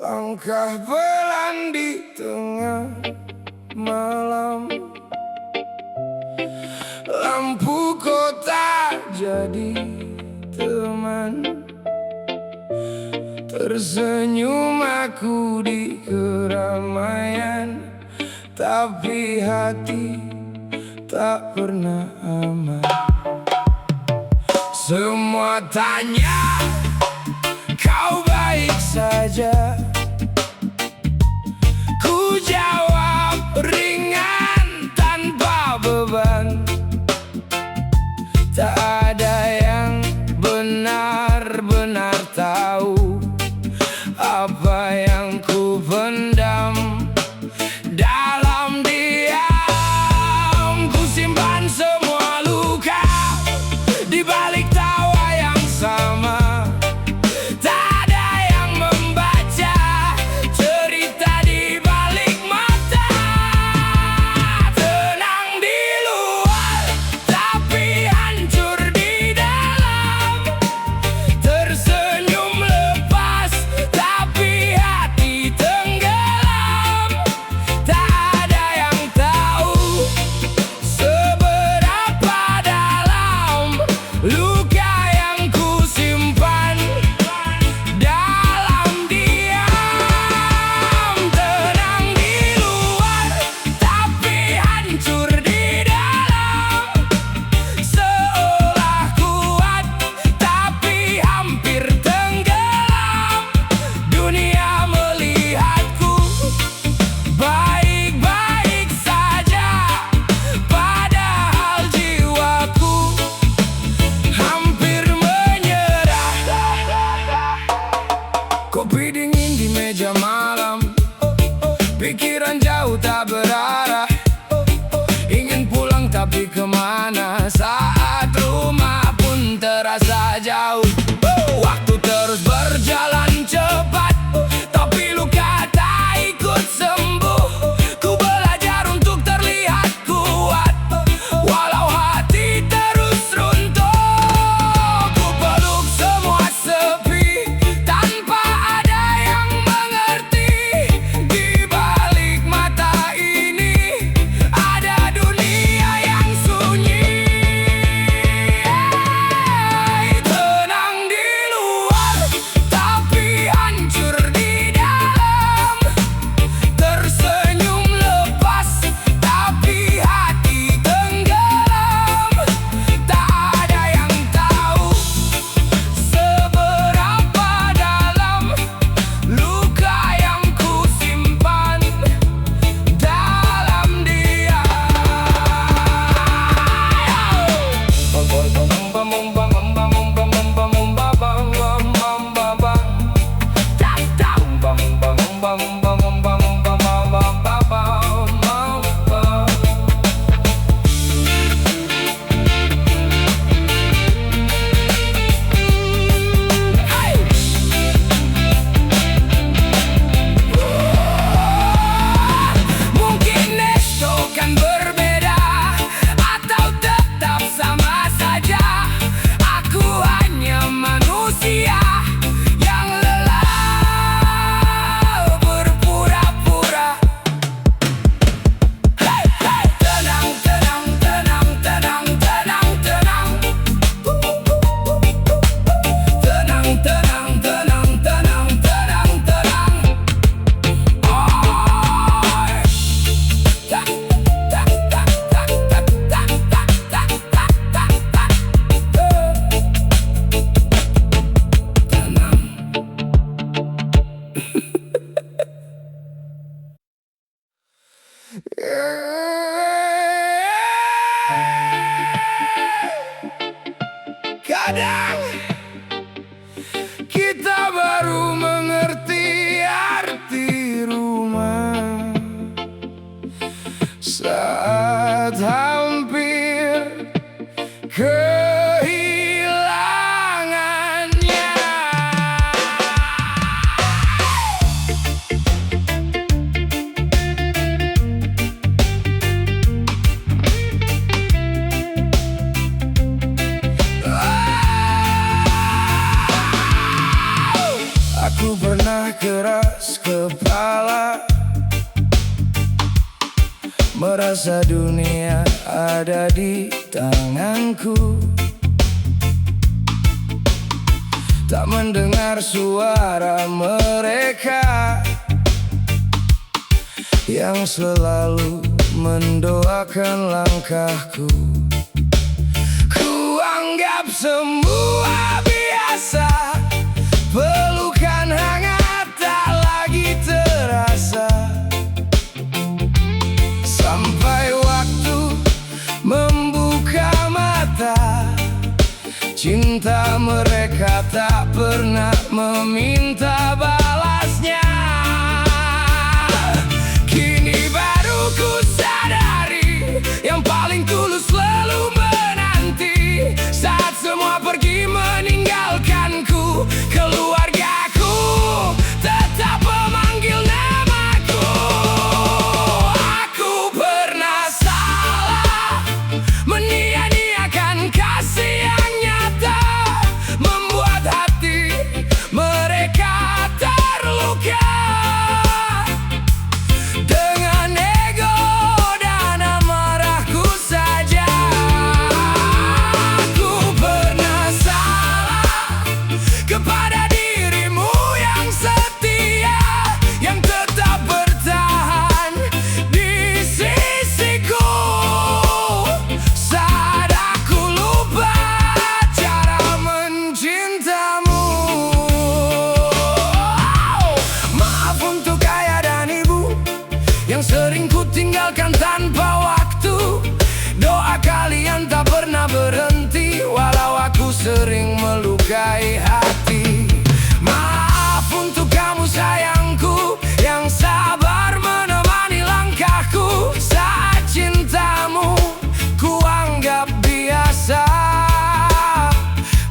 Langkah pelan di tengah malam, lampu kota jadi teman. Tersenyum aku di keramaian, tapi hati tak pernah aman. Semua tanya, kau baik saja? Ku jawab ringan tanpa beban. Tak ada yang benar-benar tahu apa yang ku pendam dalam diam. Ku simpan semua luka di balik tawa yang sama. Tak ada yang membaca cerita di balik mata. Tenang di luar, tapi hancur di dalam. Tersenyum lepas, tapi hati tenggelam. Tak ada yang tahu seberapa dalam luka yang ku simpan dalam diam. Tenang di luar, tapi hancur di dalam. Seolah kuat, tapi hampir tenggelam. Dunia melihatku baik-baik saja, padahal jiwaku hampir menyerah. Kopi dingin di meja malam, pikiran jauh tak berarah. Ingin pulang tapi kemana, saat rumah pun terasa jauh. Waktu terus berjalan cepat, tapi luka tak ikut sembuh. Ku belajar untuk terlihat kuat, walau hati terus runtuh. Ku peluk semua sepi, tanpa ada Aku pernah keras kepala, merasa dunia ada di tanganku, tak mendengar suara mereka yang selalu mendoakan langkahku. Ku anggap semua biasa, pelukan hangat tak lagi terasa, sampai waktu membuka mata. Cinta mereka tak pernah meminta balasnya. Kini baru ku sadari, yang paling tulus selalu menanti. Saat semua pergi meninggalkanku, keluargaku tetap memanggil namaku. Aku pernah salah, menyia-nyiakan kasih yang nyata, membuat hati mereka terluka. Dengan ego dan amarahku saja, aku pernah salah kepada dirimu yang setia, yang tetap bertahan di sisiku. Saat aku lupa cara mencintamu. Maaf untuk ayah dan ibu yang sering ku tinggalkan tanpa waktu. Doa kalian tak pernah berhenti, walau aku sering melukai hati. Maaf untuk kamu sayangku, yang sabar menemani langkahku. Saat cintamu ku anggap biasa,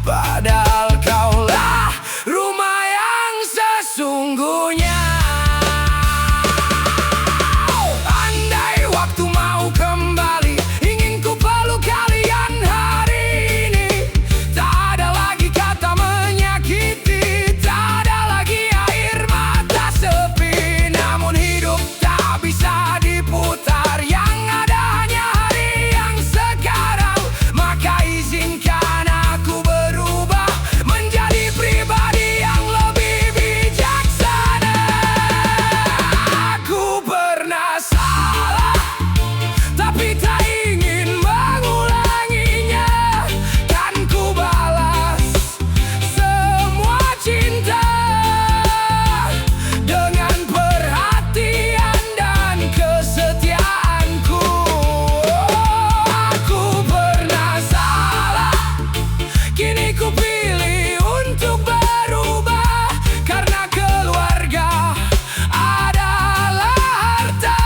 padahal kaulah rumah yang sesungguhnya. Andai waktu mau kembali, ingin ku peluk kalian hari ini. Tak ada lagi kata menyakiti, tak ada lagi air mata sepi. Namun hidup tak bisa diputar, yang ada hanya hari yang sekarang. Maka izinkan aku berubah menjadi pribadi yang lebih bijaksana. Aku pernah salah, tapi tak ingin mengulanginya. Kan ku balas semua cinta dengan perhatian dan kesetiaanku. Aku pernah salah, kini ku pilih untuk berubah. Karena keluarga adalah harta,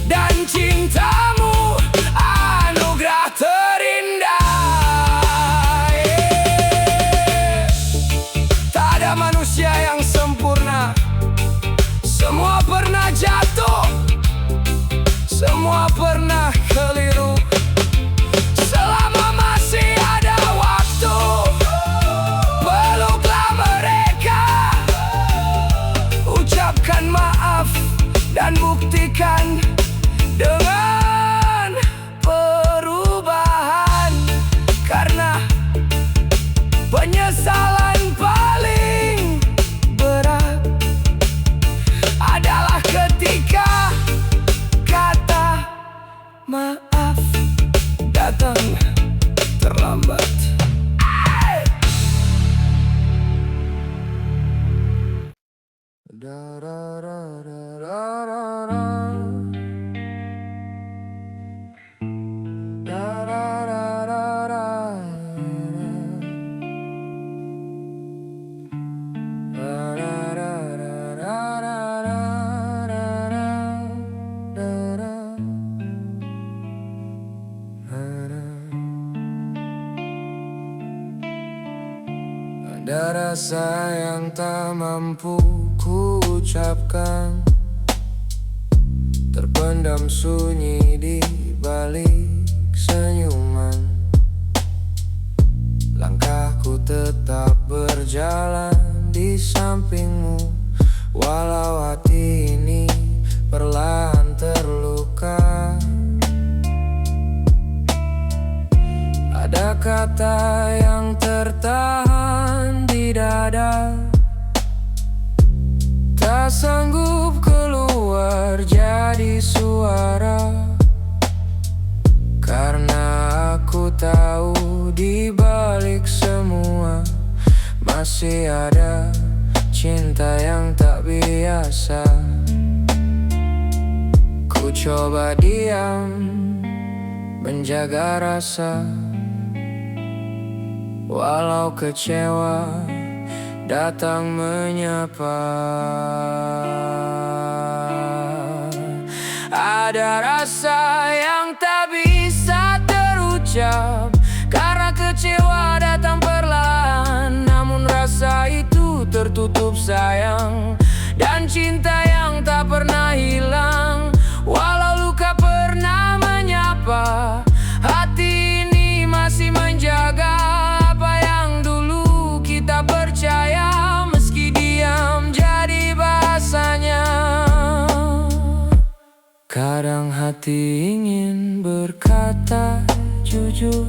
dan cintamu anugerah terindah. Tak ada manusia yang sempurna, semua pernah jatuh, semua pernah keliru. Selama masih ada waktu, peluklah mereka, ucapkan maaf dan buktikan dengan perubahan. Karena penyesalan paling berat adalah ketika kata maaf datang terlambat. Ada rasa yang tak mampu ku ucapkan, terpendam sunyi di balik senyuman. Langkahku tetap berjalan di sampingmu, walau hati ini perlahan terluka. Ada kata yang tertahan di dada, tak sanggup keluar jadi suara. Karena aku tahu di balik semua masih ada cinta yang tak biasa. Ku coba diam, menjaga rasa, walau kecewa datang menyapa. Ada rasa yang tak bisa terucap, karena kecewa datang perlahan. Namun rasa itu tertutup sayang, dan cinta yang tak pernah hilang. Walau luka pernah menyapa, hati ini masih menjaga apa yang dulu kita percaya. Meski diam jadi bahasanya. Kadang hati ingin berkata jujur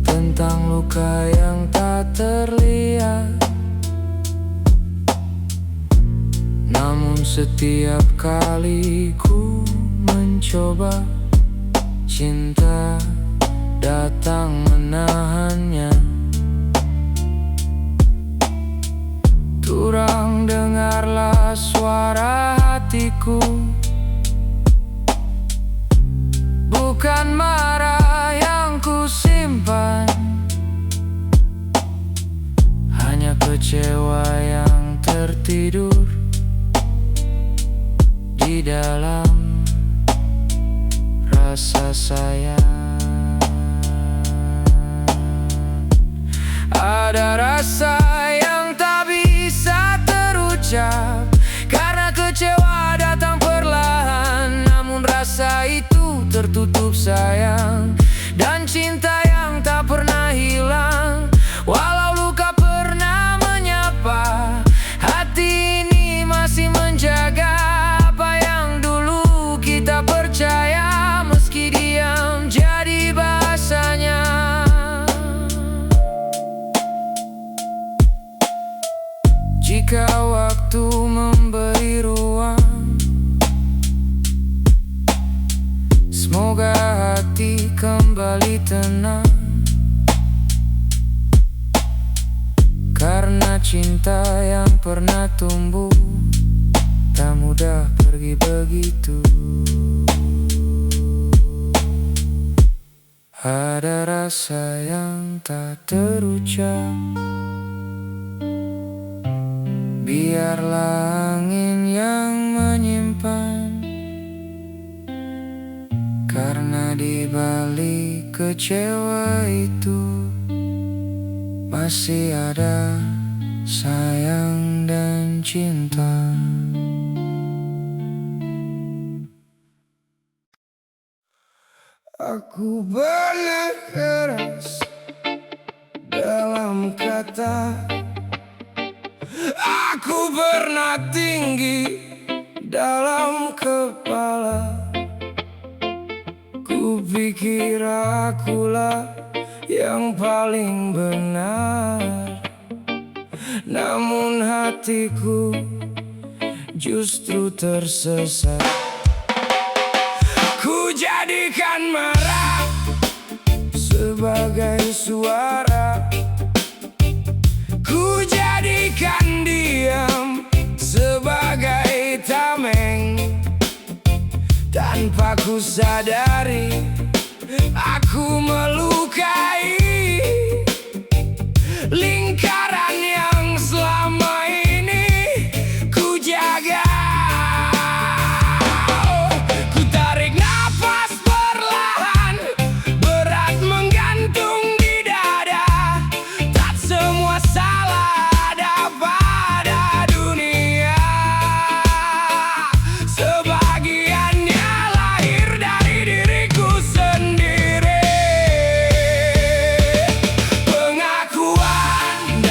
tentang luka yang tak terlihat, namun setiap kali ku mencoba, cinta datang menahannya. Kurang dengarlah suara hatiku, bukan marah yang ku simpan, hanya kecewa yang tertidur di dalam rasa sayang. Ada rasa yang tak bisa terucap, karena kecewa datang perlahan. Namun rasa itu tertutup sayang, dan cinta yang tak pernah hilang. Walau luka pernah menyapa, hati ini masih menjaga apa yang dulu kita percaya. Meski diam jadi bahasanya. Jika waktu memberi ruang, semoga hati kembali tenang. Karena cinta yang pernah tumbuh tak mudah pergi begitu. Ada rasa yang tak terucap, biarlah angin yang menyimpan. Karena di balik kecewa itu masih ada sayang dan cinta. Aku berkeras dalam kata, aku pernah tinggi dalam kepala. Ku pikir akulah yang paling benar, namun hatiku justru tersesat. Ku jadikan marah sebagai suara, ku jadikan diam sebagai tameng. Tanpa ku sadari, aku melukai lingkaran yang selama ini ku jaga. Ku tarik nafas perlahan, berat menggantung di dada. Tak semua salah ada pada dunia, sebagiannya lahir dari diriku sendiri. Pengakuan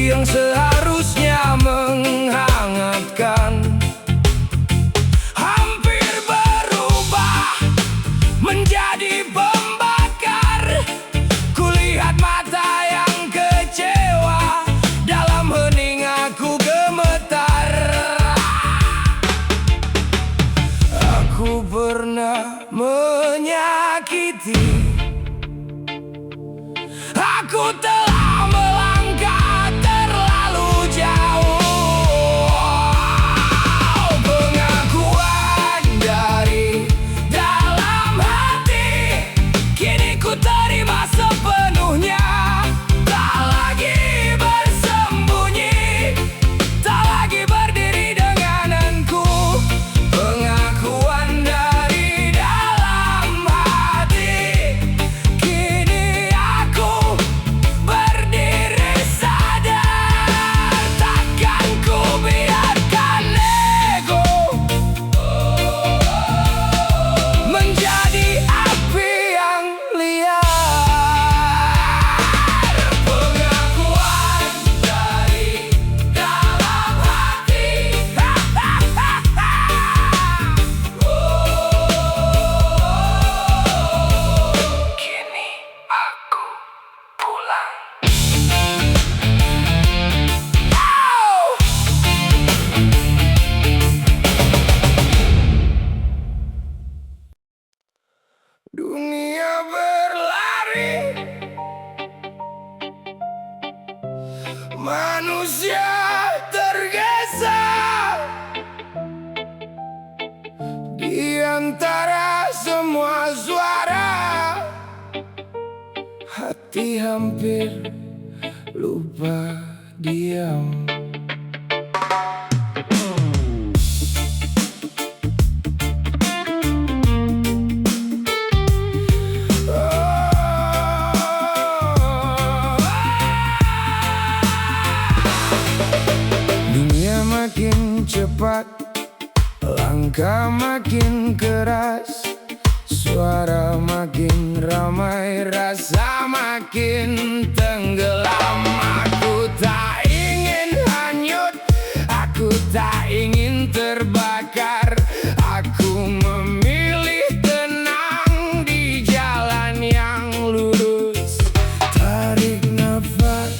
yang seharusnya menghangatkan hampir berubah menjadi pembakar. Kulihat mata yang kecewa, dalam hening aku gemetar. Aku pernah menyakiti, aku telah melangkah terlalu jauh. Pengakuan dari dalam hati, kini ku terima sepenuhnya. Tak lagi bersembunyi, tak lagi berdiri dengan engku. Pengakuan dari dalam hati, kini aku berdiri sadar. Takkan ku biarkan ego menjadi api yang liar. Pengakuan dari dalam hati, kini aku pulang. Dunia berlari, manusia tergesa di antara semua suara. Hati hampir lupa diam. Dunia makin cepat, langkah makin keras, suara makin ramai, rasa makin tenggelam. Aku tak ingin hanyut, aku tak ingin terbakar. Aku memilih tenang di jalan yang lurus. Tarik nafas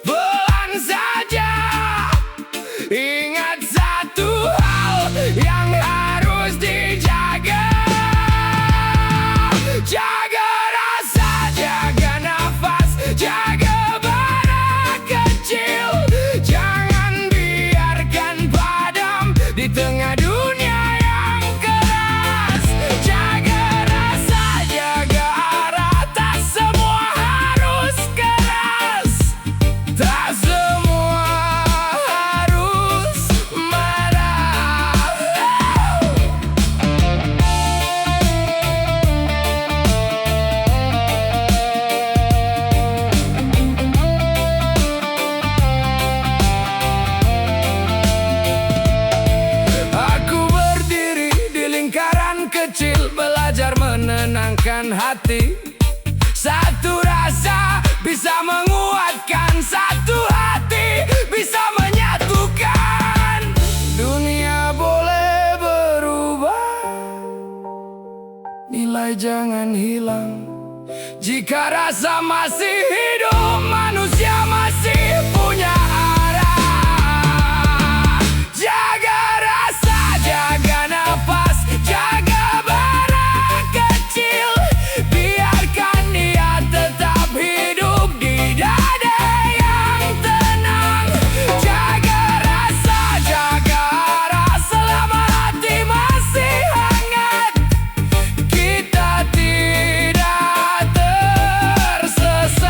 pelan saja, ingat satu hal yang harus dijaga. Jaga rasa, jaga nafas, jaga bara kecil. Jangan biarkan padam di tengah dunia yang keras. Jaga rasa, jaga arah, tak semua harus keras, tak semua harus marah. Aku berdiri di lingkaran kecil, belajar menenangkan hati. Satu rasa bisa menguatkan, satu hati bisa menyatukan. Dunia boleh berubah, nilai jangan hilang. Jika rasa masih hidup, manusia masih punya arah. Jaga rasa, jaga nafas, jaga bara kecil. Biarkan dia tetap hidup di dada yang tenang. Jaga rasa, jaga arah, selama hati masih hangat, kita tidak tersesat.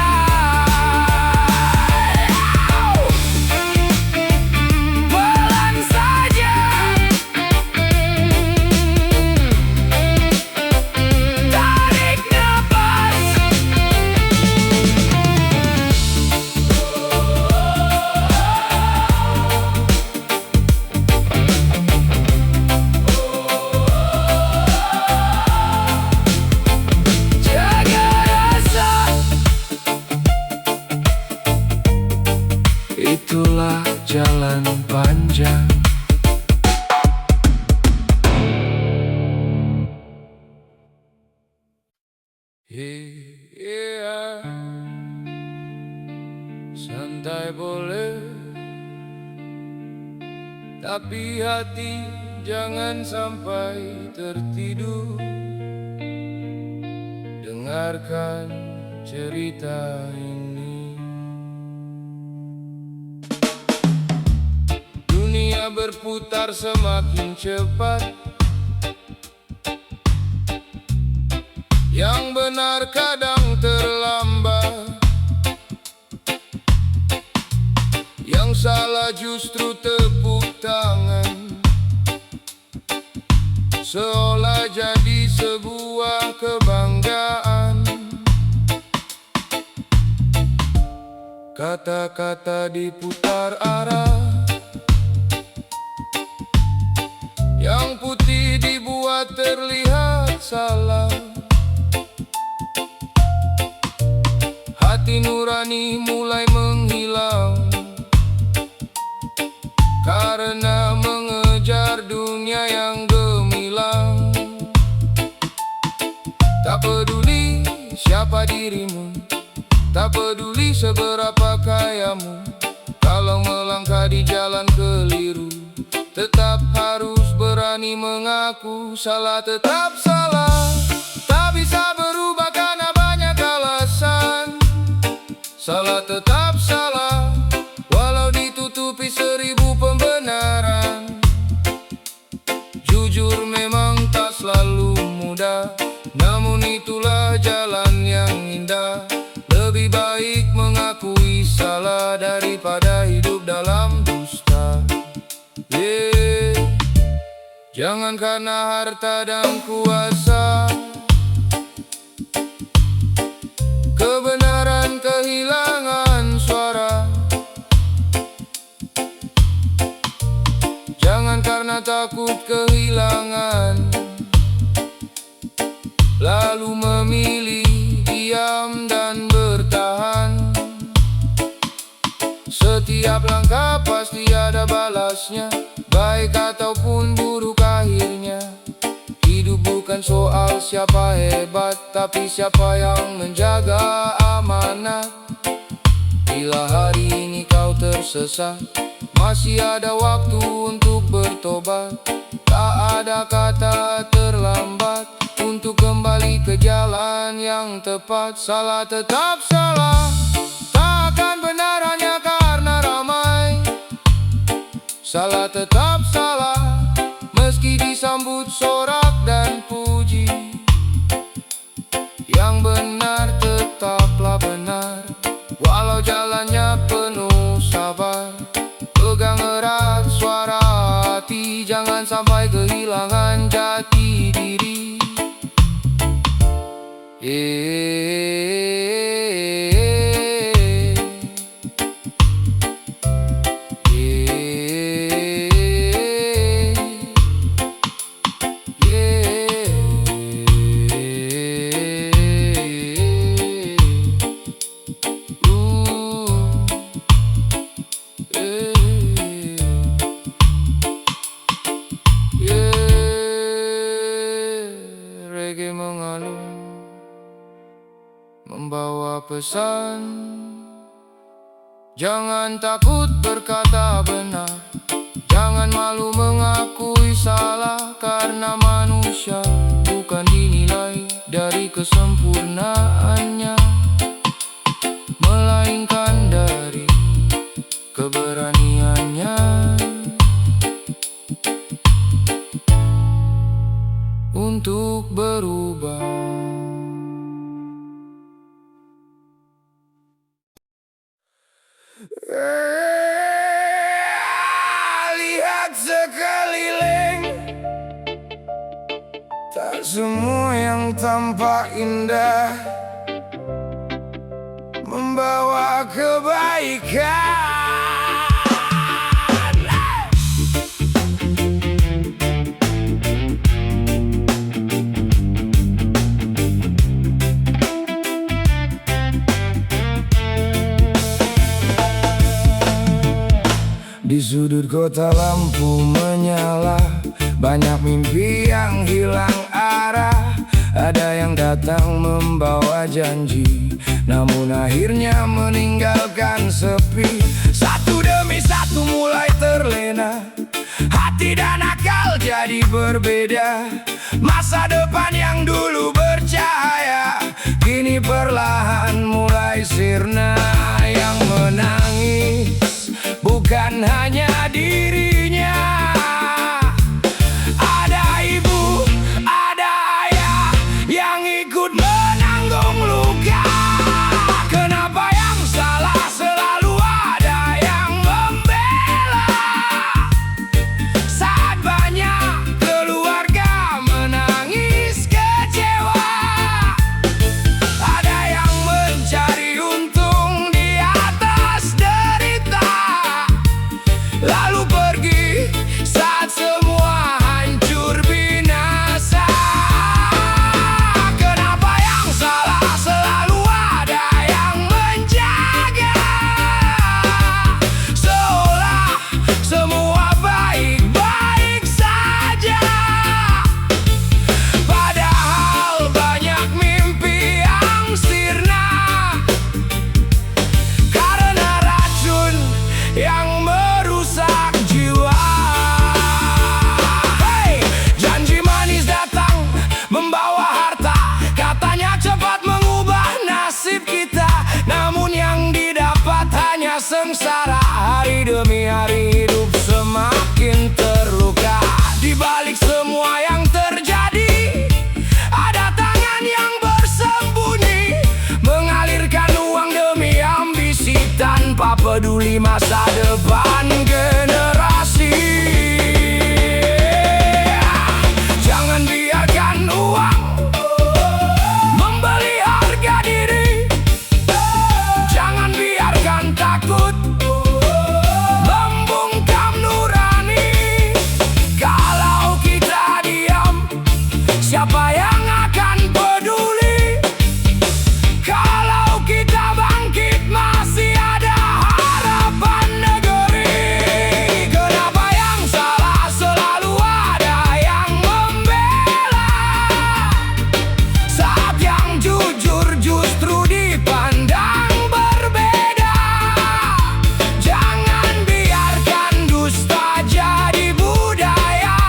Tapi hati jangan sampai tertidur. Dengarkan cerita ini. Dunia berputar semakin cepat. Yang benar kadang terlambat. Yang salah justru tepuk tangan, seolah jadi sebuah kebanggaan. Kata-kata diputar arah, yang putih dibuat terlihat salah. Hati nurani mulai menghilang karena mengejar dunia yang gemilang. Tak peduli siapa dirimu, tak peduli seberapa kayamu, kalau melangkah di jalan keliru, tetap harus berani mengaku salah tetap salah. Tak bisa berubah karena banyak alasan. Salah tetap salah, walau ditutupi 1000 pembenaran. Jujur memang tak selalu mudah, namun itulah jalan yang indah. Lebih baik mengakui salah daripada hidup dalam dusta. Jangan karena harta dan kuasa kebenaran kehilangan suara. Jangan karena takut kehilangan lalu memilih diam dan bertahan. Setiap langkah pasti ada balasnya, baik ataupun buruk akhirnya. Hidup bukan soal siapa hebat, tapi siapa yang menjaga amanat. Bila hari ini kau tersesat, masih ada waktu untuk bertobat. Tak ada kata terlambat untuk kembali ke jalan yang tepat. Salah tetap salah, tak akan benar hanya karena ramai. Salah tetap salah, meski disambut sorak dan puji. Yang benar tetaplah benar, walau jalannya penuh sabar. Pegang erat suara hati, jangan sampai kehilangan jati diri. Reggae mengalun, membawa pesan. Jangan takut berkata benar, jangan malu mengakui salah. Karena manusia bukan dinilai dari kesempurnaannya, melainkan dari keberaniannya untuk berubah. Lihat sekeliling, tak semua yang tampak indah membawa kebaikan. Di sudut kota lampu menyala, banyak mimpi yang hilang arah. Ada yang datang membawa janji, namun akhirnya meninggalkan sepi. Satu demi satu mulai terlena, tidak nakal jadi berbeda. Masa depan yang dulu bercahaya kini perlahan mulai sirna. Yang menangis bukan hanya dirinya, ada ibu, ada ayah yang ikut menanggung luka. Kenapa yang salah selalu ada yang membela? Saat banyak keluarga menangis kecewa, ada yang mencari untung di atas derita, lalu pergi saat semua hancur binasa. Kenapa yang salah selalu ada yang menjaga, seolah semua baik-baik saja, padahal banyak mimpi yang sirna karena racun yang merusak jiwa. Hey, janji manis datang membawa harta, katanya cepat mengubah nasib kita, namun yang didapat hanya sengsara. Hari demi hari hidup semakin terluka. Di balik semua yang terjadi, ada tangan yang bersembunyi, mengalirkan uang demi ambisi, tanpa peduli masa depan generasi. Jangan biarkan uang membeli harga diri, jangan biarkan takut membungkam nurani. Kalau kita diam, siapa yang akan peduli? Kalau kita bangkit, masih ada harapan negeri. Kenapa yang salah selalu ada yang membela, saat yang jujur justru dipandang berbeda? Jangan biarkan dusta jadi budaya,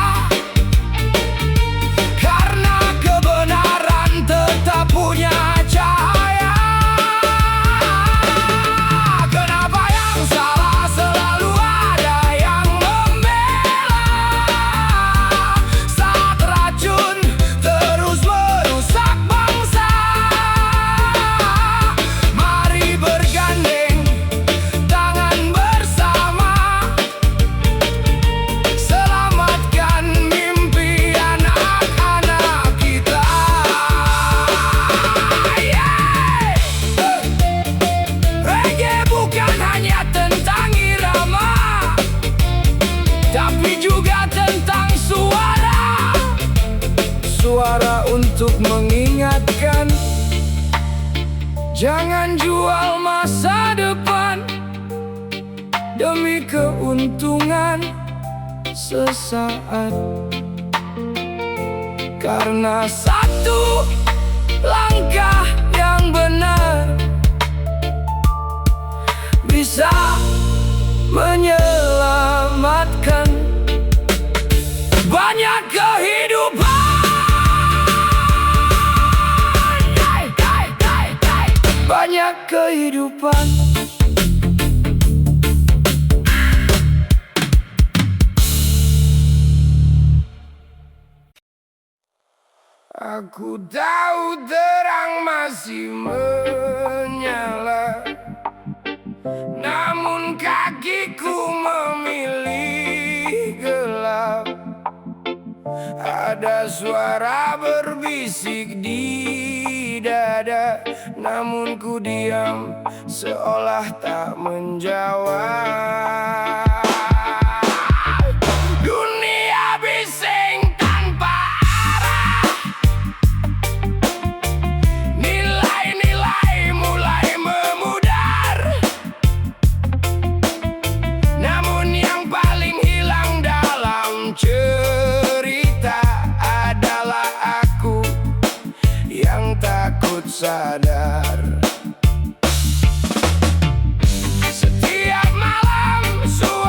karena kebenaran tetap punya cahaya. Kenapa yang salah selalu ada yang membela, saat racun terus merusak bangsa? Mari bergandeng tangan bersama, selamatkan mimpi anak-anak kita. Reggae bukan hanya tentang irama, tapi juga tentang suara. Suara untuk mengingatkan, jangan jual masa depan demi keuntungan sesaat. Karena satu langkah yang benar bisa menyelamatkan banyak kehidupan. Banyak kehidupan. Aku tahu terang masih menyala, namun kakiku memilih gelap. Ada suara berbisik di dada, namun ku diam seolah tak menjawab. Dunia bising tanpa arah, nilai-nilai mulai memudar, namun yang paling hilang dalam cerita adalah aku yang takut sadar. Setiap malam suara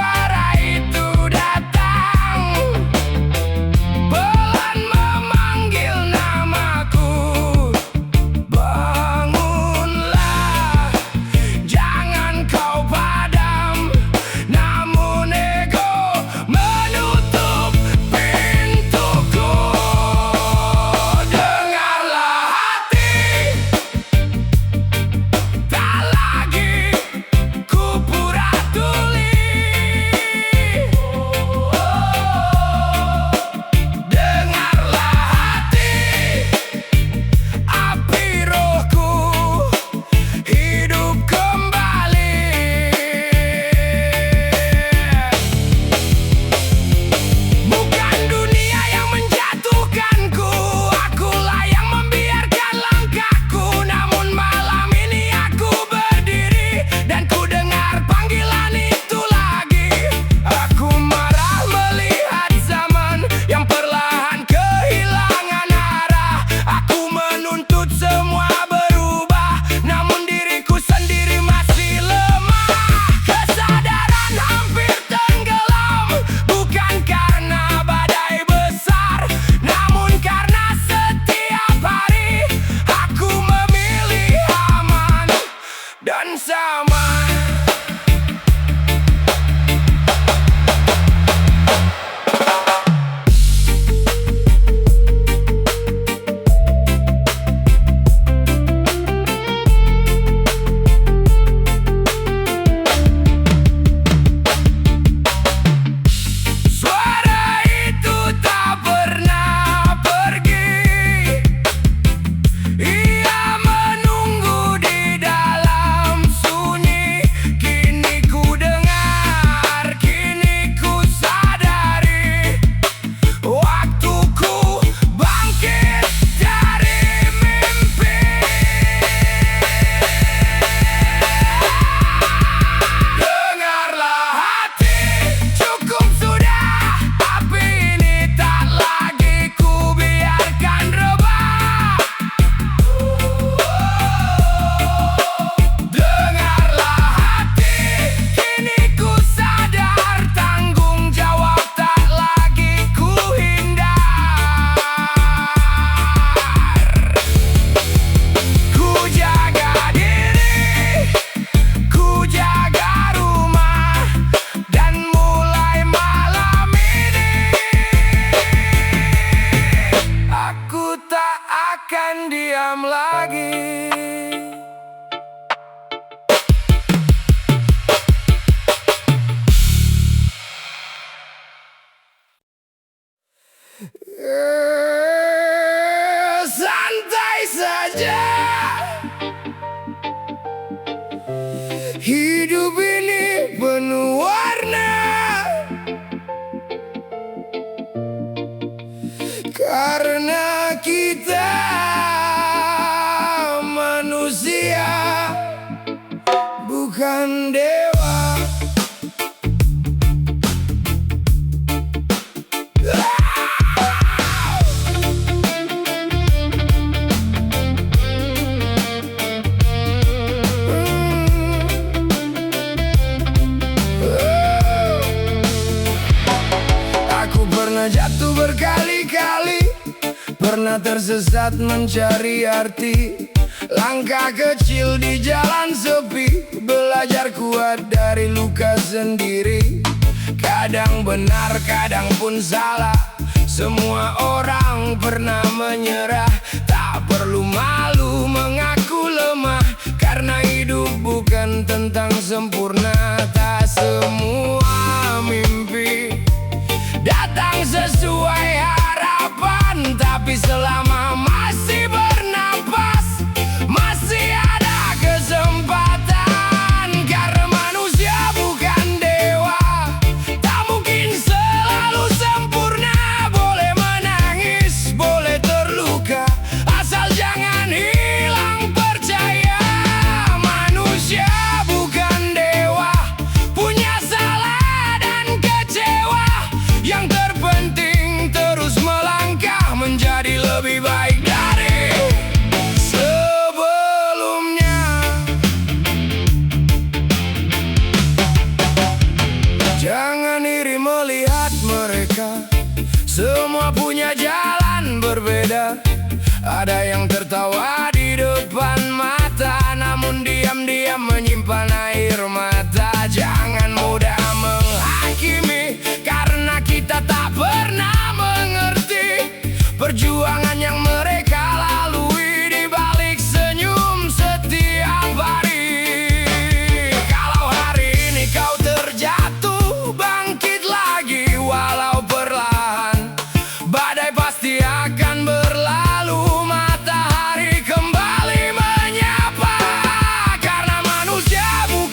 sama. Akan diam lagi. Santai saja, hidup ini penuh warna, karena kita manusia, bukan dewa. Aku pernah jatuh berkali-kali, pernah tersesat mencari arti. Langkah kecil di jalan sepi, belajar kuat dari luka sendiri. Kadang benar, kadang pun salah, semua orang pernah menyerah. Tak perlu malu mengaku lemah, karena hidup bukan tentang sempurna. Tak semua mimpi datang sesuai harapan, tapi selama masih bernapas, masih ada kesempatan. Karena manusia bukan dewa, tak mungkin selalu sempurna. Boleh menangis, boleh terluka, asal jangan hilang percaya. Manusia bukan dewa, punya salah dan kecewa. Yang terpenting terus melangkah, menjadi lebih baik dari sebelumnya. Jangan iri melihat mereka, semua punya jalan berbeda. Ada yang tertawa di depan mata, namun diam-diam menyimpan air mata. Jangan mudah menghakimi, karena kita tak pernah mengerti perjuangan yang mereka lalui di balik senyum setiap hari. Kalau hari ini kau terjatuh, bangkit lagi walau perlahan. Badai pasti akan berlalu, matahari kembali menyapa. Karena manusia bukan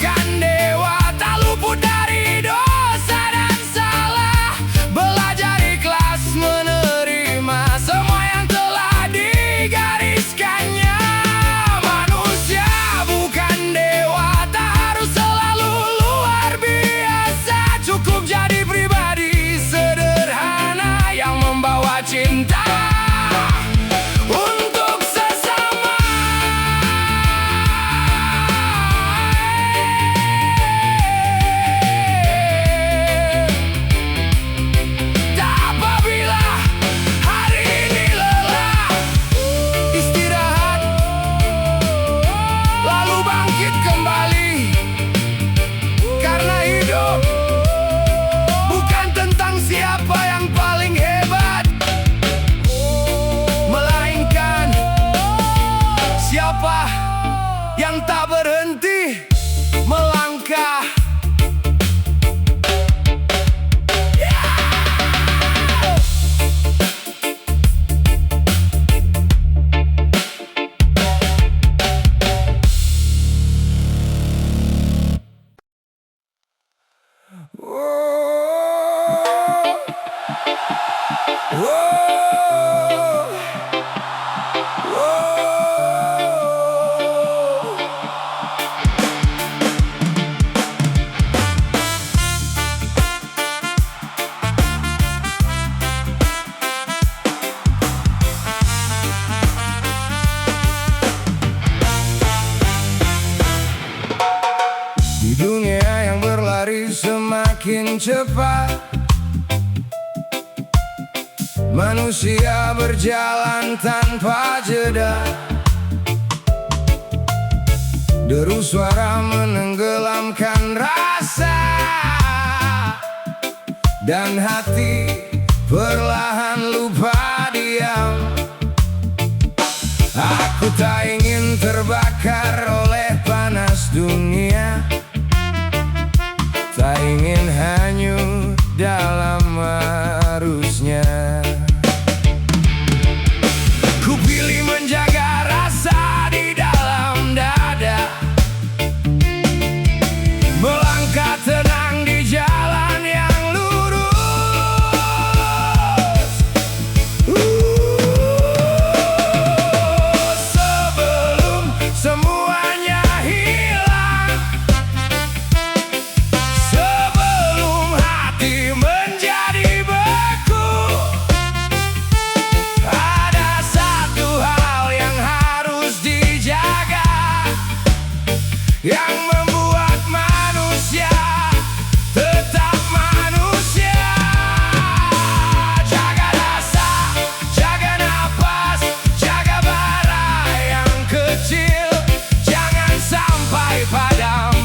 semakin cepat. Manusia berjalan tanpa jeda. Deru suara menenggelamkan rasa, dan hati perlahan lupa diam. Aku tak ingin terbakar oleh panas dunia, tak ingin hanyut dalam arusnya. Ku pilih menjaga rasa di dalam dada, melangkah tenang di jalan yang lurus. Sebelum semuanya hilang, sebelum hati menjadi beku, ada satu hal yang harus dijaga, yang membuat manusia tetap manusia. Jaga rasa, jaga napas, jaga bara yang kecil, jangan sampai padam,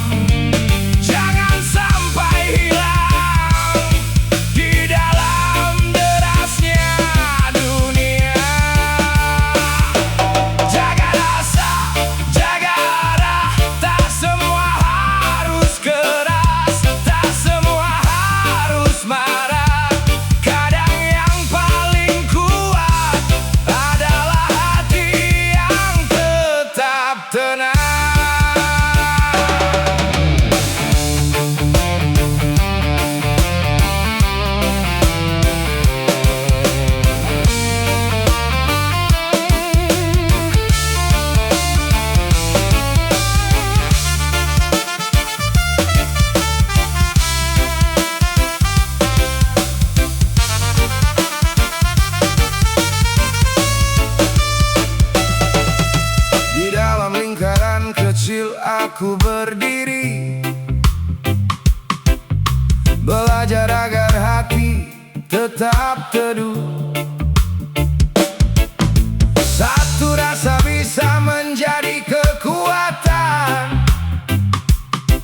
jangan sampai hilang di dalam derasnya dunia. Jaga rasa, jaga arah, tak semua harus keras, tak semua harus marah. Kadang yang paling kuat adalah hati yang tetap tenang. Di dalam lingkaran kecil aku berdiri, belajar agar hati tetap teduh. Satu rasa bisa menjadi kekuatan,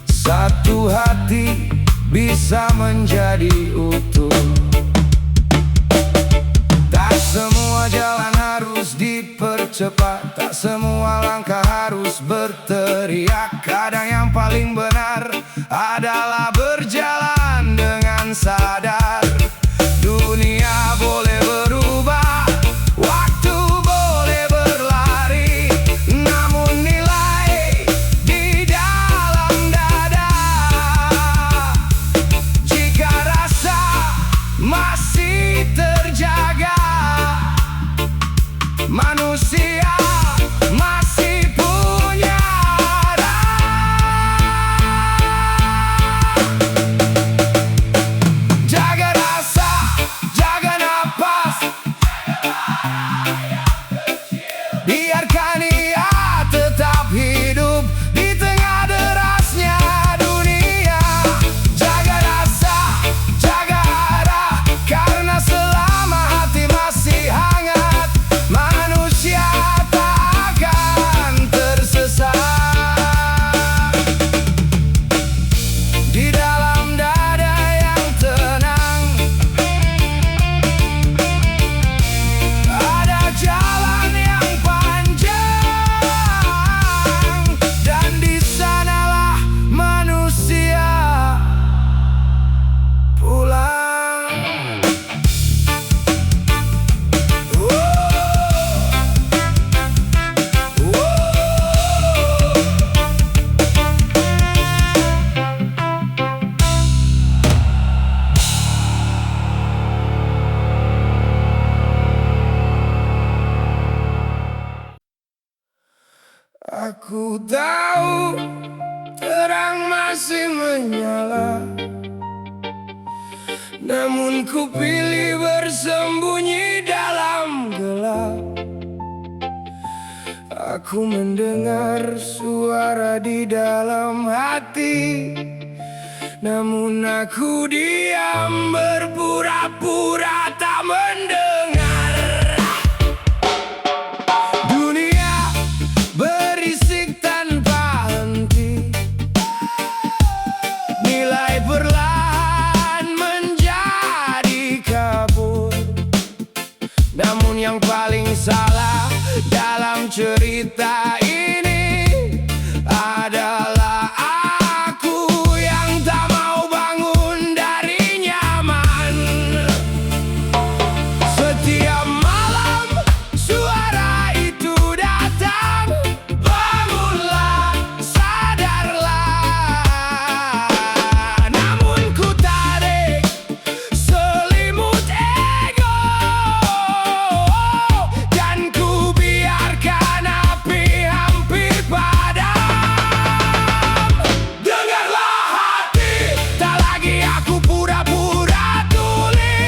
satu hati bisa menjadi utuh. Tak semua jalan harus dipercepat, tak semua langkah harus berteriak. Kadang yang paling benar adalah berjalan dengan sadar. Dunia boleh berubah, waktu boleh berlari, namun nilai di dalam dada. Jika rasa masih terjaga, manusia masih punya arah. Jaga rasa, jaga napas, biarkan ia tetap hidup di tengah derasnya dunia. Jaga rasa, jaga arah, karena selama hati masih hangat, manusia tak akan tersesat. Di dalam dada yang tenang, ada jalan yang panjang, dan di sanalah manusia pulang. Aku tahu terang masih menyala, namun ku pilih bersembunyi dalam gelap. Aku mendengar suara di dalam hati, Namun aku diam, berpura-pura tak mendengar. Dunia berisik tanpa henti, nilai perlahan menjadi kabur. Namun yang paling salah dalam cerita ini adalah aku yang tak mau bangun dari nyaman. Setiap malam suara itu datang, bangunlah, sadarlah. Namun ku tarik selimut ego, dan ku biarkan api hampir padam. Dengarlah hati, tak lagi aku pura-pura tuli.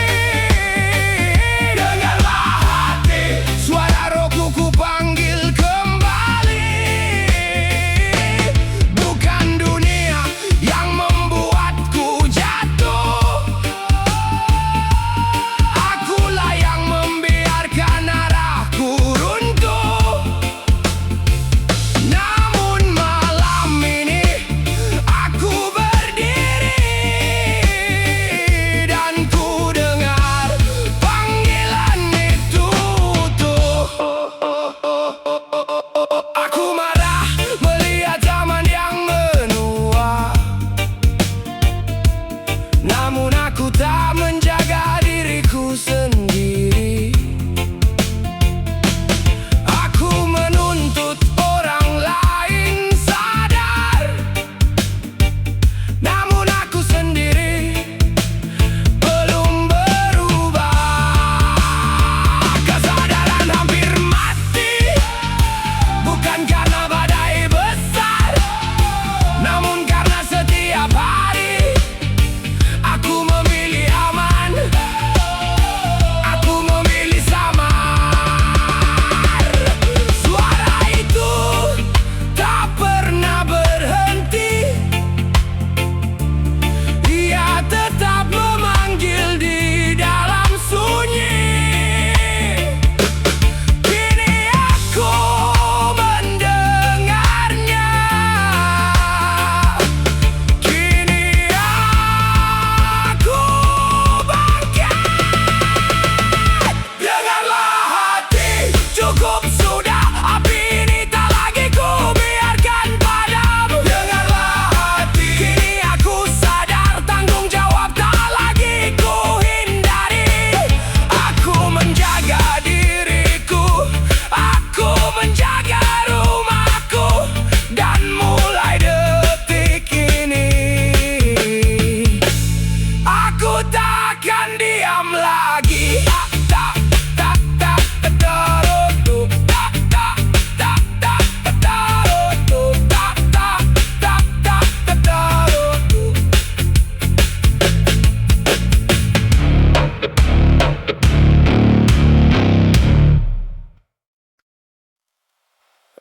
Dengarlah hati, suara rohku ku panggil kembali. Bukan dunia yang membuatku jatuh, akulah yang membiarkan arahku runtuh. Namun malam ini aku berdiri, dan ku dengar panggilan itu tuh. Aku marah melihat zaman yang menua, namun aku tak menjaga diriku sendiri. Aku menuntut orang lain sadar, namun aku sendiri belum berubah. Kesadaran hampir mati, bukan karena badai besar, namun karena setiap hari aku memilih aman, aku memilih samar. Suara itu tak pernah berhenti, ia tetap memanggil di dalam sunyi. Kini aku mendengarnya, kini aku bangkit. Dengarlah hati, cukup sudah, api ini tak lagi ku biarkan padam. Dengarlah hati, kini aku sadar, tanggung jawab tak lagi ku hindari. Aku menjaga diriku, aku menjaga rumahku, dan mulai detik ini aku takkan diam lagi. Tak, tak, tak, tak, tarutup. Tak, tak, tak, tak, tak, tarutup. Tak, tak, tak, tak, tak, tarutup.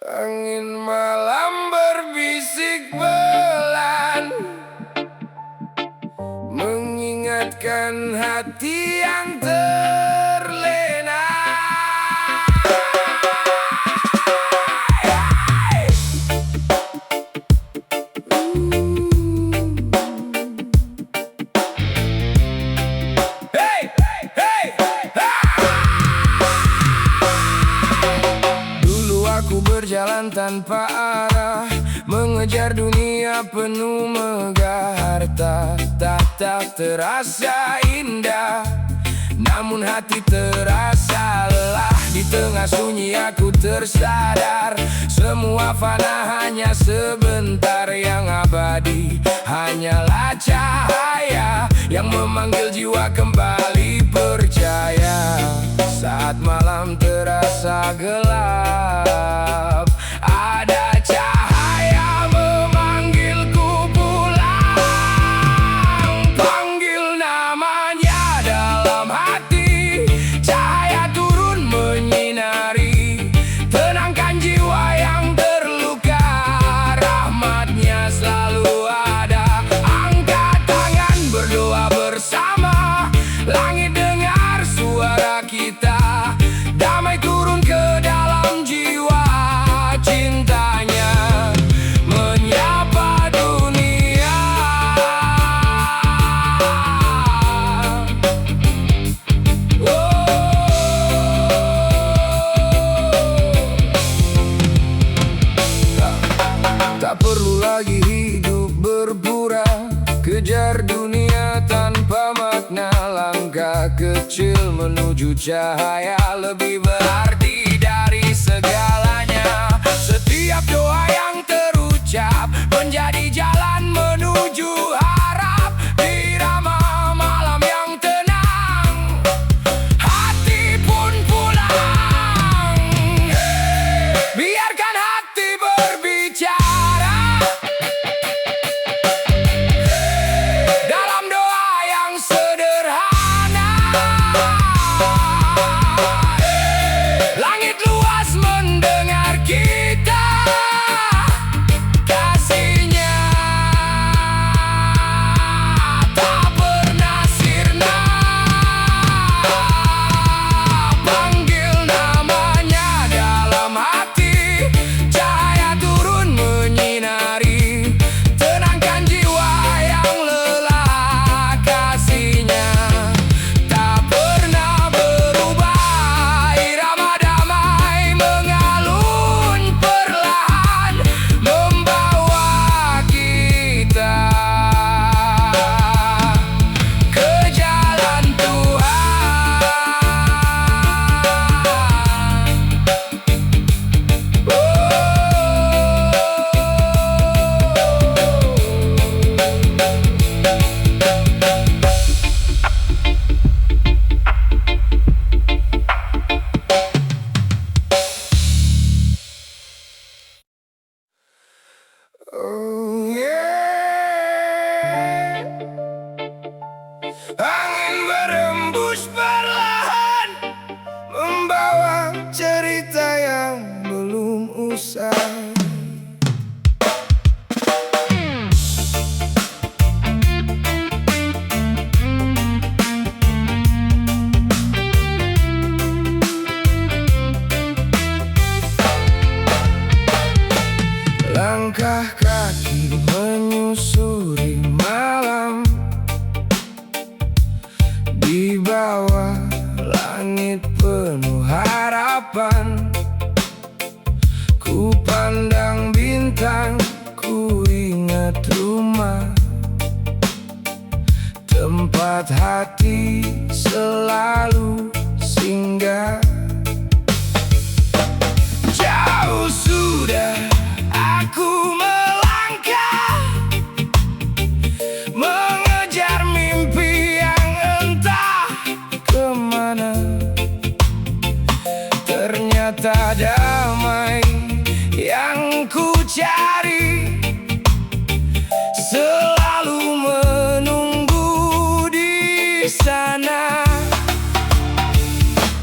Angin malam berbisik pelan, mengingatkan hati yang terlena. Hey, hey, hey, dulu aku berjalan tanpa arah, mengejar dunia penuh megah harta. Tak terasa indah, namun hati terasa lelah. Di tengah sunyi aku tersadar, semua fana hanya sebentar. Yang abadi hanyalah cahaya yang memanggil jiwa kembali percaya. Saat malam terasa gelap, ada cahaya memanggilku pulang. Panggil namanya dalam hati, cahaya turun menyinari, tenangkan jiwa yang terluka. Rahmatnya selalu ada, angkat lagi hidup berpura, kejar dunia tanpa makna. Langkah kecil menuju cahaya lebih berarti dari segalanya. Setiap doa yang terucap menjadi jalan menuju harap. Irama malam yang tenang, hati pun pulang. Biarkan hati berbicara dalam doa yang sederhana. Langit luas mendengar kita, kasihnya tak pernah sirna. Panggil namanya dalam hati, cahaya turun menyinari. Tenangkan jiwa yang lelah, kasihnya tak pernah berubah. Irama damai mengalun perlahan, membawa kita ke jalan Tuhan. Oh yeah. Angin berembus perlahan, membawa cerita yang belum usai. Langkah kaki menyusuri malam, di bawah langit penuh harapan. Ku pandang bintang, ku ingat rumah, tempat hati selalu singgah. Jauh sudah aku melangkah, mengejar mimpi yang entah kemana. Ternyata damai yang ku cari selalu menunggu di sana.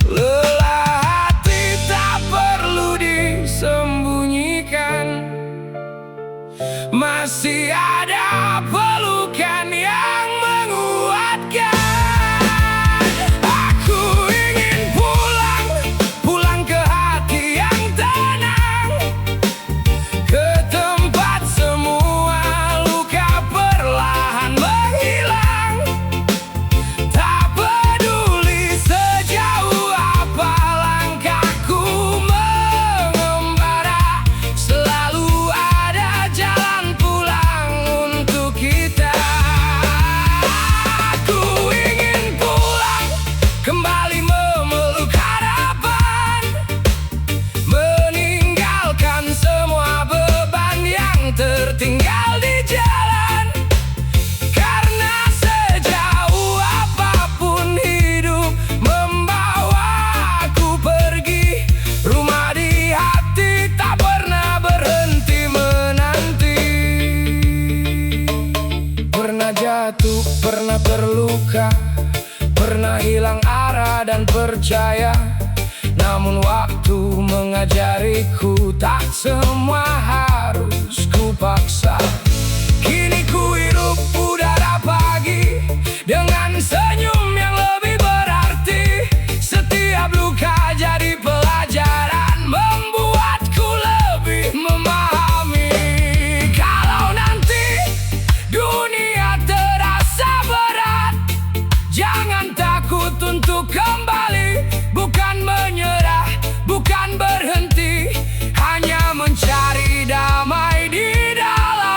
Lelah hati tak perlu disembunyikan, masih ada pelukan yang menguatkan. Aku ingin pulang, pulang ke hati yang tenang, ke tempat semua luka perlahan menghilang. Tak peduli sejauh apa langkahku mengembara, selalu ada jalan pulang untuk kita. Aku ingin pulang, kembali memeluk harapan, meninggalkan semua beban yang tertinggal di jalan. Karena sejauh apapun hidup membawaku pergi, rumah di hati tak pernah berhenti menanti. Pernah jatuh, pernah terluka, pernah hilang arah dan percaya. Namun waktu mengajariku tak semua harus ku paksa. Kini ku hirup udara pagi dengan senyum yang lebih berarti. Setiap luka jadi pelajaran, membuatku lebih memahami. Kalau nanti dunia terasa berat, jangan takut untuk kembali. Bukan menyerah, bukan berhenti, hanya mencari damai di dalam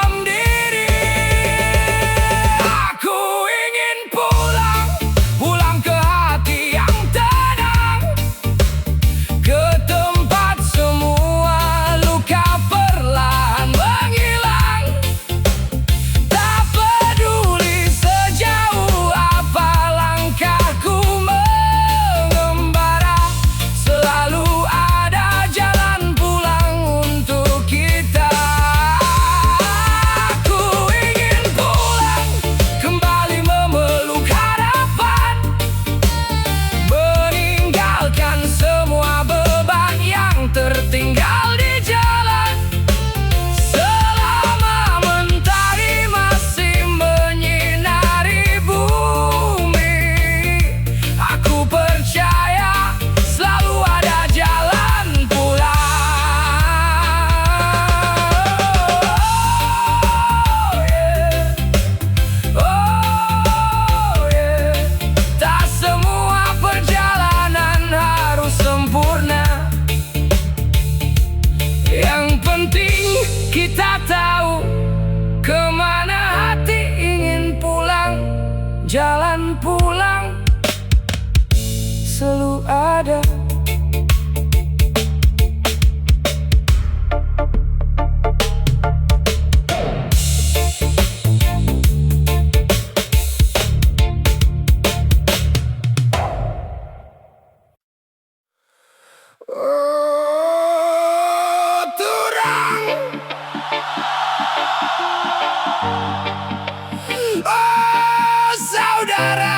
ada. Oh, turang. Oh, saudara.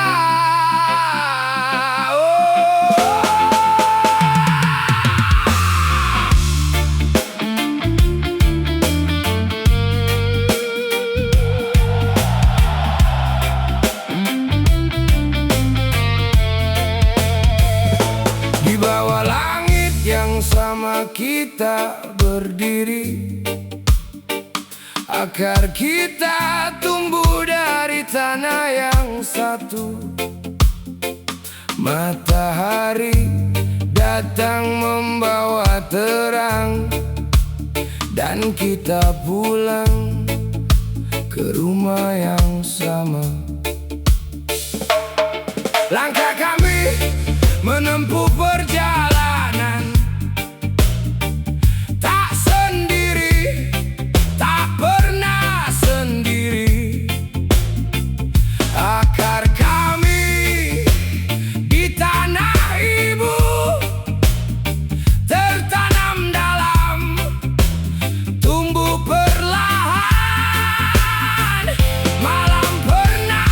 Di bawah langit yang sama kita berdiri, akar kita tumbuh dari tanah yang satu. Matahari datang membawa terang, dan kita pulang ke rumah yang sama. Langkah kami menempuh perjalanan, tak sendiri, tak pernah sendiri. Akar kami di tanah ibu, tertanam dalam, tumbuh perlahan. Malam pernah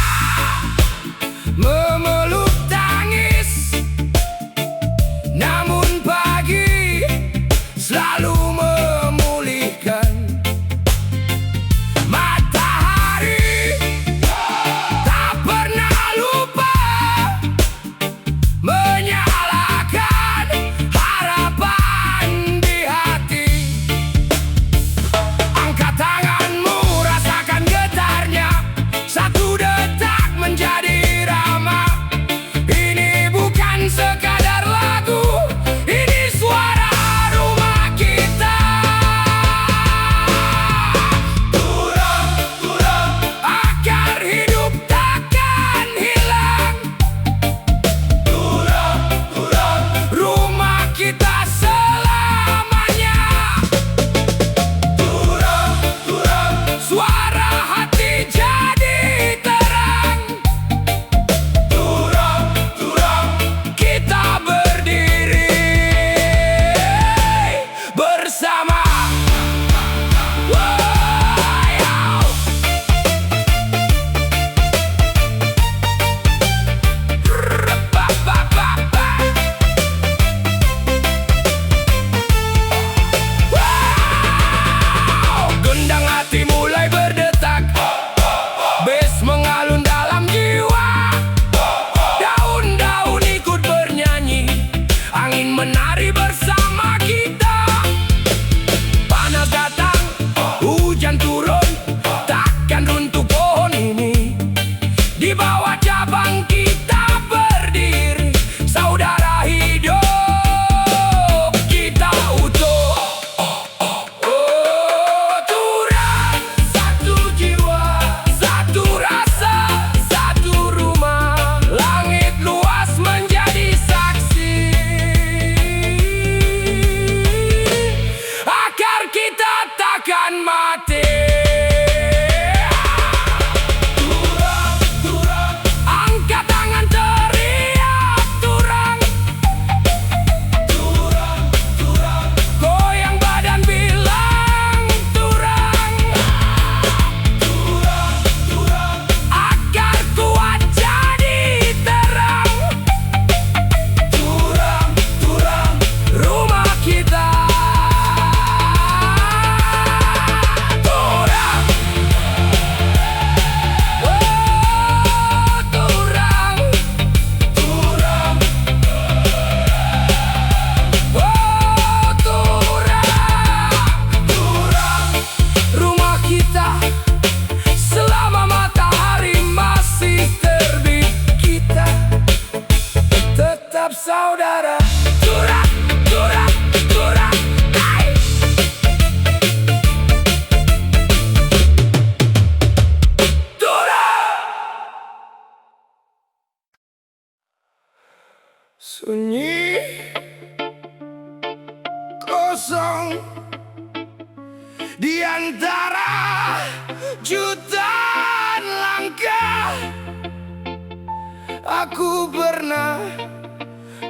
Aku pernah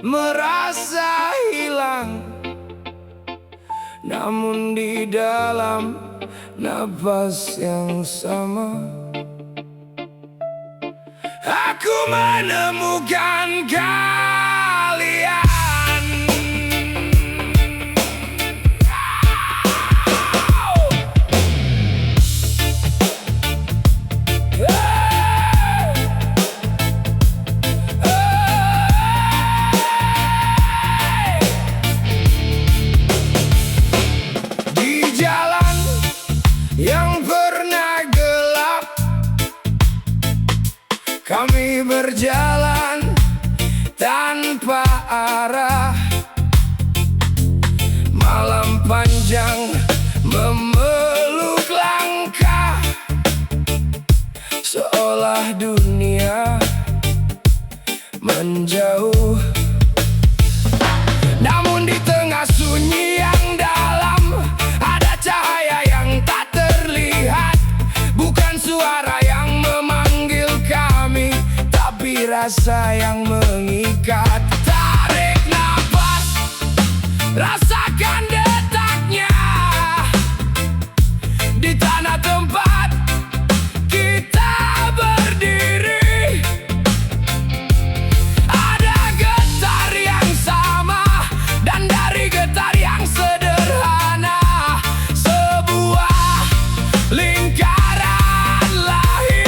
merasa hilang, namun di dalam napas yang sama aku menemukan kalian. Di jalan yang pernah gelap, kami berjalan tanpa arah. Malam panjang memeluk langkah, seolah dunia menjauh. Namun di tengah sunyi yang dalam ada cahaya yang tak terlihat. Bukan suara yang memanggil kami, tapi rasa yang mengikat. Tarik nafas, rasakan detaknya di tanah tempat kita berdiri. Ada getar yang sama, dan dari getar yang sederhana sebuah lingkaran lahir.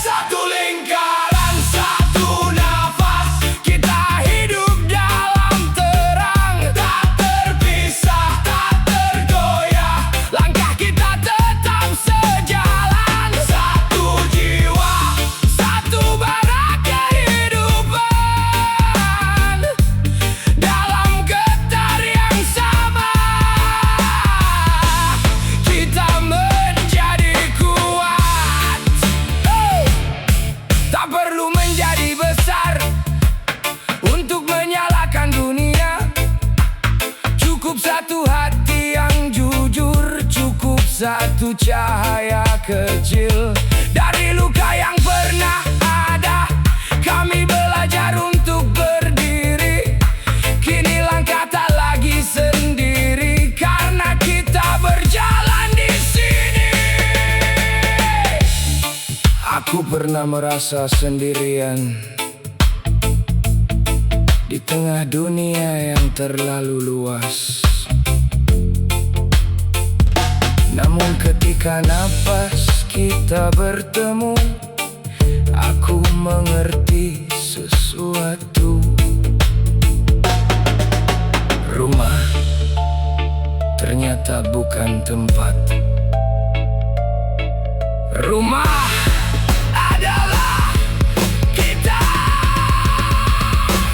Satu lingkaran, satu nafas, kita hidup dalam terang, tak terpisah, tak tergoyah. Langkah kita tetap sejalan. Satu jiwa, satu bara kehidupan, dalam getar yang sama kita menjadi kuat. Tak perlu menjadi besar untuk menyalakan dunia. Cukup satu hati yang jujur, cukup satu cahaya kecil. Dari luka yang pernah ada, kami belajar untuk berdiri. Kini langkah tak lagi sendiri, karena kita berjalan di sini. Aku pernah merasa sendirian di tengah dunia yang terlalu luas. Namun ketika napas kita bertemu, aku mengerti sesuatu. Rumah ternyata bukan tempat. Rumah adalah kita.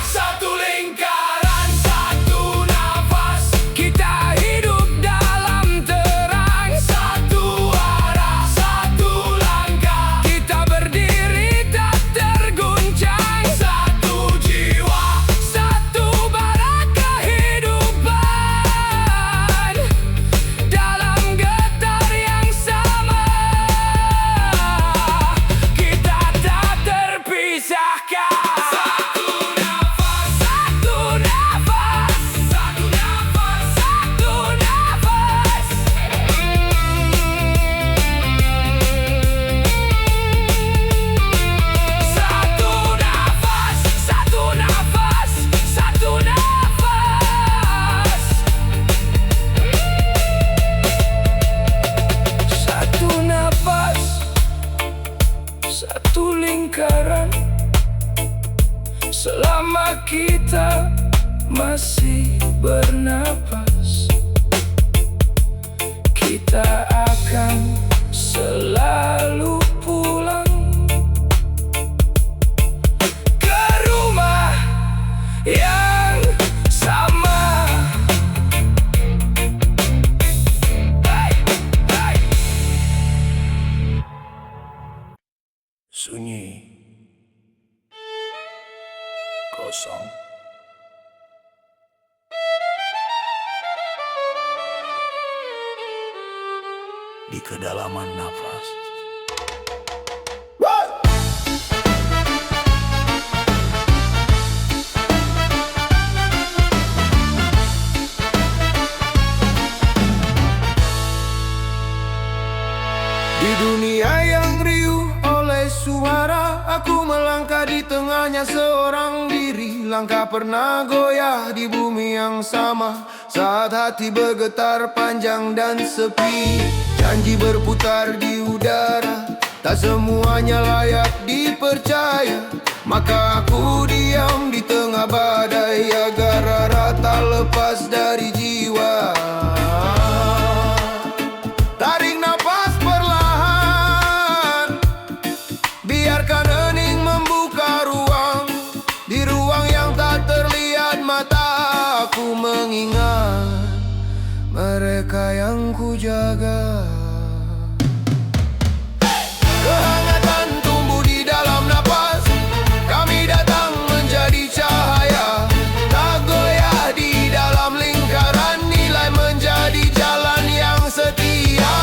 Satu lingkaran, satu nafas, kita hidup dalam terang. Satu arah, satu langkah, kita berdiri tak terguncang. Satu jiwa, satu bara kehidupan, dalam getar yang sama kita tak terpisahkan. Satu nafas, satu nafas, satu nafas, satu nafas. Satu nafas, satu nafas, satu nafas. Satu nafas, satu lingkaran. Selama kita masih bernapas, kita akan selalu pulang ke rumah yang sama. Hey, hey. Sunyi, kosong. Di kedalaman nafas. Di dunia yang riuh oleh suara, aku melangkah di tengahnya seorang diri. Langkah pernah goyah di bumi yang sama, saat hati bergetar panjang dan sepi. Janji berputar di udara, tak semuanya layak dipercaya. Maka aku diam di tengah badai, agar rara tak lepas dari jiwa. Tarik nafas perlahan, biarkan hening membuka ruang. Di ruang yang tak terlihat mata, aku mengingat mereka yang ku jaga. Kehangatan tumbuh di dalam napas, kami datang menjadi cahaya. Tak goyah di dalam lingkaran, nilai menjadi jalan yang setia.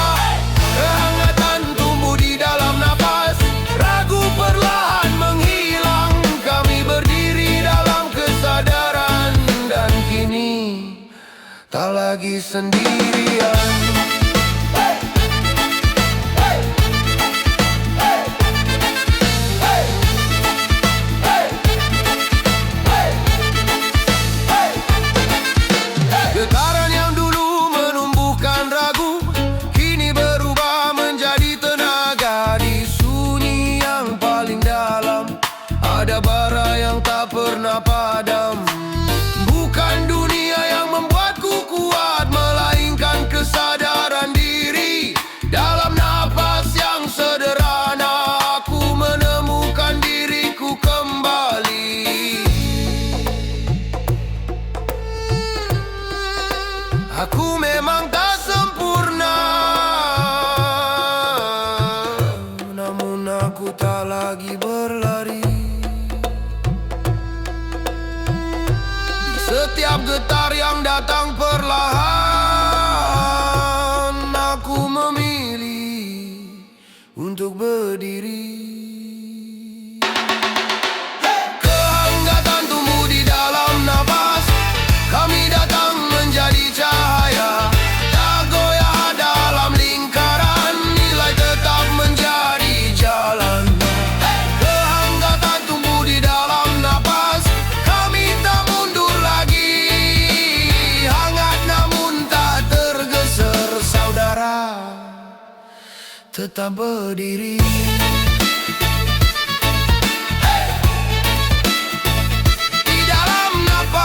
Kehangatan tumbuh di dalam napas, ragu perlahan menghilang. Kami berdiri dalam kesadaran, dan kini tak lagi sendirian. Getaran yang dulu menumbuhkan ragu, kini berubah menjadi tenaga. Di sunyi yang paling dalam, ada bara yang tak pernah padam. Bukan dunia yang membuatku kuat, melainkan kesadaran diri. Dalam napas yang sederhana, aku menemukan diriku kembali. Aku memang tak sempurna, namun aku tak lagi berlari. Di setiap getar yang datang perlahan, aku memilih untuk berdiri. Kehangatan tumbuh di dalam napas, kami datang menjadi cahaya. Tak goyah dalam lingkaran, nilai tetap menjadi jalan. Kehangatan tumbuh di dalam napas, kami tak mundur lagi. Hangat namun tak tergeser, saudara tetap berdiri. Di dalam napas,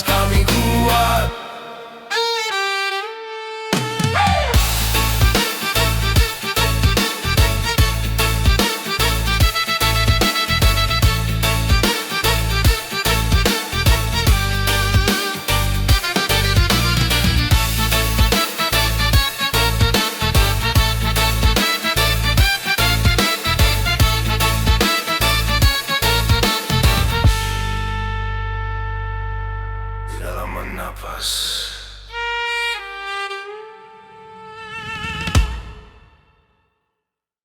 kami kuat. Di dalam napas.